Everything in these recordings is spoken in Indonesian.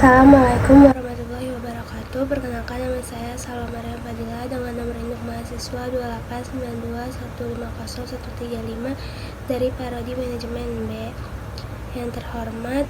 Assalamualaikum warahmatullahi wabarakatuh. Perkenalkan, nama saya Salwa Maryam Fadila dengan nomor induk mahasiswa 289215013 dari Prodi Manajemen B. Yang terhormat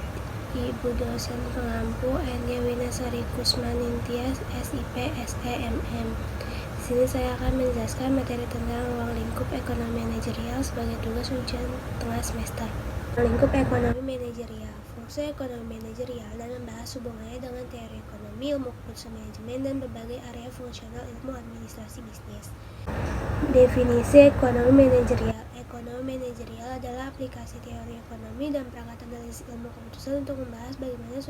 Ibu dosen pengampu NG Winasari Kusmaningtyas, SIP, SEMM. Di sini saya akan menjelaskan materi tentang ruang lingkup ekonomi manajerial sebagai tugas ujian tengah semester. Lingkup ekonomi manajerial. Fungsi ekonomi manajerial dan membahas hubungannya dengan teori ekonomi, ilmu keputusan manajemen, dan berbagai area fungsional ilmu administrasi bisnis. Definisi ekonomi manajerial. Ekonomi manajerial adalah aplikasi teori ekonomi dan perangkat analisis ilmu keputusan untuk membahas bagaimana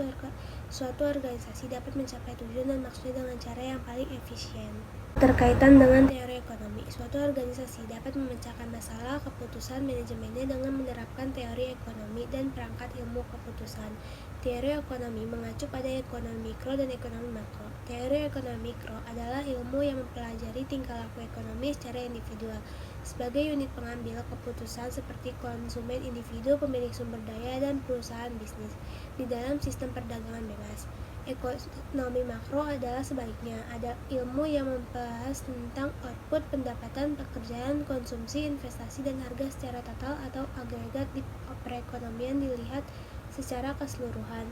suatu organisasi dapat mencapai tujuan dan maksudnya dengan cara yang paling efisien. Terkaitan dengan teori ekonomi, suatu organisasi dapat memecahkan masalah keputusan manajemennya dengan menerapkan teori ekonomi dan perangkat ilmu keputusan. Teori ekonomi mengacu pada ekonomi mikro dan ekonomi makro. Teori ekonomi mikro adalah ilmu yang mempelajari tingkah laku ekonomi secara individual sebagai unit pengambil keputusan seperti konsumen individu, pemilik sumber daya, dan perusahaan bisnis di dalam sistem perdagangan bebas. Ekonomi makro adalah sebaliknya, ada ilmu yang membahas tentang output, pendapatan, pekerjaan, konsumsi, investasi, dan harga secara total atau agregat di perekonomian dilihat secara keseluruhan.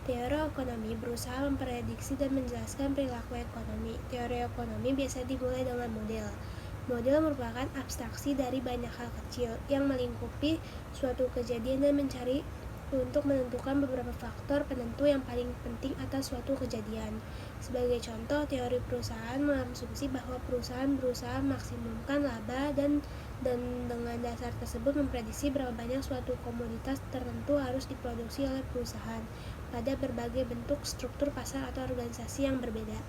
Teori ekonomi berusaha memprediksi dan menjelaskan perilaku ekonomi. Teori ekonomi biasa dimulai dengan model. Model merupakan abstraksi dari banyak hal kecil yang melingkupi suatu kejadian dan mencari untuk menentukan beberapa faktor penentu yang paling penting atas suatu kejadian. Sebagai contoh, teori perusahaan mengasumsi bahwa perusahaan berusaha maksimumkan laba dan dengan dasar tersebut memprediksi berapa banyak suatu komoditas tertentu harus diproduksi oleh perusahaan pada berbagai bentuk struktur pasar atau organisasi yang berbeda.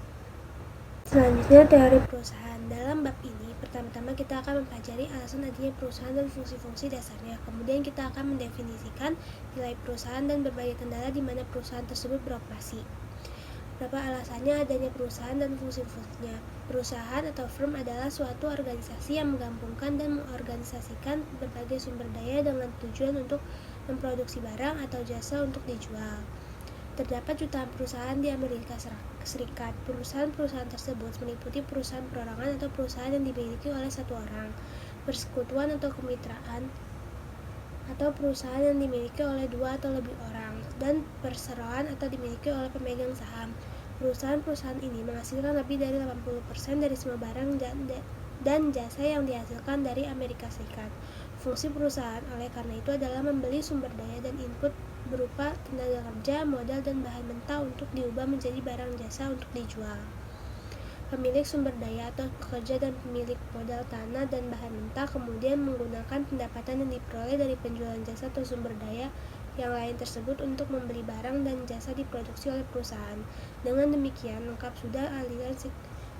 Selanjutnya, teori perusahaan. Dalam bab ini, pertama-tama kita akan mempelajari alasan adanya perusahaan dan fungsi-fungsi dasarnya. Kemudian kita akan mendefinisikan nilai perusahaan dan berbagai kendala di mana perusahaan tersebut beroperasi. Berapa alasannya adanya perusahaan dan fungsi-fungsinya. Perusahaan atau firm adalah suatu organisasi yang menggabungkan dan mengorganisasikan berbagai sumber daya dengan tujuan untuk memproduksi barang atau jasa untuk dijual. Terdapat jutaan perusahaan di Amerika Serikat. Perusahaan-perusahaan tersebut meliputi perusahaan perorangan atau perusahaan yang dimiliki oleh satu orang, persekutuan atau kemitraan, atau perusahaan yang dimiliki oleh dua atau lebih orang, dan perseroan atau dimiliki oleh pemegang saham. Perusahaan-perusahaan ini menghasilkan lebih dari 80% dari semua barang dan jasa yang dihasilkan dari Amerika Serikat. Fungsi perusahaan oleh karena itu adalah membeli sumber daya dan input berupa tenaga kerja, modal, dan bahan mentah untuk diubah menjadi barang jasa untuk dijual. Pemilik sumber daya atau pekerja dan pemilik modal tanah dan bahan mentah kemudian menggunakan pendapatan yang diperoleh dari penjualan jasa atau sumber daya yang lain tersebut untuk membeli barang dan jasa diproduksi oleh perusahaan. Dengan demikian, lengkap sudah aliran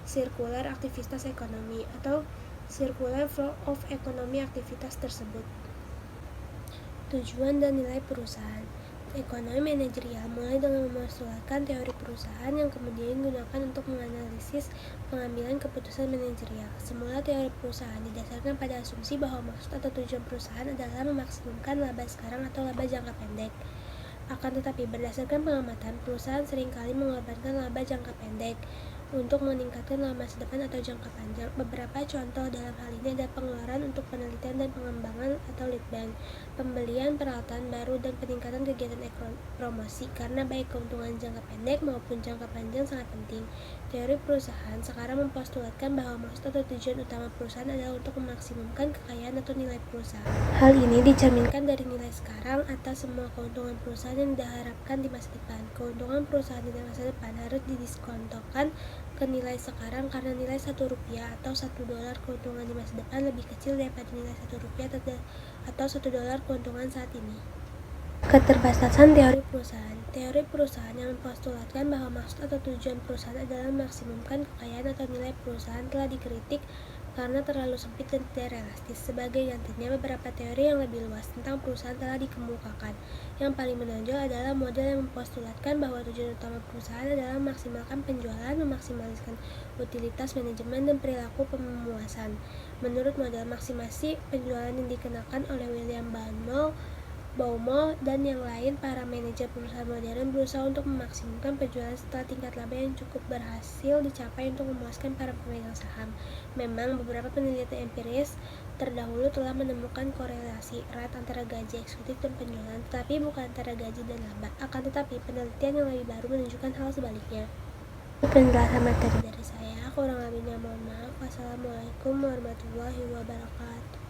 sirkular aktivitas ekonomi atau circular flow of economy aktivitas tersebut. Tujuan dan nilai perusahaan. Ekonomi manajerial mulai dengan memostulasikan teori perusahaan yang kemudian digunakan untuk menganalisis pengambilan keputusan manajerial. Semula teori perusahaan didasarkan pada asumsi bahwa maksud atau tujuan perusahaan adalah memaksimumkan laba sekarang atau laba jangka pendek. Akan tetapi berdasarkan pengamatan, perusahaan seringkali mengorbankan laba jangka pendek untuk meningkatkan laba masa depan atau jangka panjang. Beberapa contoh dalam hal ini adalah pengeluaran untuk penelitian dan pengembangan atau lead bank, pembelian peralatan baru, dan peningkatan kegiatan promosi, karena baik keuntungan jangka pendek maupun jangka panjang sangat penting. Teori perusahaan sekarang mempostulatkan bahwa maksud atau tujuan utama perusahaan adalah untuk memaksimumkan kekayaan atau nilai perusahaan. Hal ini dicerminkan dari nilai sekarang atas semua keuntungan perusahaan yang diharapkan di masa depan. Keuntungan perusahaan di masa depan harus didiskontokan ke nilai sekarang karena nilai Rp1 atau $1 keuntungan di masa depan lebih kecil daripada nilai Rp1 atau $1 keuntungan saat ini. Keterbatasan teori perusahaan. Teori perusahaan yang mempostulatkan bahwa maksud atau tujuan perusahaan adalah memaksimumkan kekayaan atau nilai perusahaan telah dikritik karena terlalu sempit dan tidak realistis. Sebagai gantinya, beberapa teori yang lebih luas tentang perusahaan telah dikemukakan. Yang paling menonjol adalah model yang mempostulatkan bahwa tujuan utama perusahaan adalah memaksimalkan penjualan, memaksimalkan utilitas manajemen, dan perilaku pememuasan. Menurut model maksimasi penjualan yang dikenakan oleh William Baumol, Baumo, dan yang lain, para manajer perusahaan modern berusaha untuk memaksimalkan penjualan setelah tingkat laba yang cukup berhasil dicapai untuk memuaskan para pemegang saham. Memang, beberapa penelitian empiris terdahulu telah menemukan korelasi erat antara gaji eksekutif dan penjualan, tetapi bukan antara gaji dan laba. Akan tetapi, penelitian yang lebih baru menunjukkan hal sebaliknya. Penjelasan materi dari saya, kurang lebihnya mohon maaf. Wassalamualaikum warahmatullahi wabarakatuh.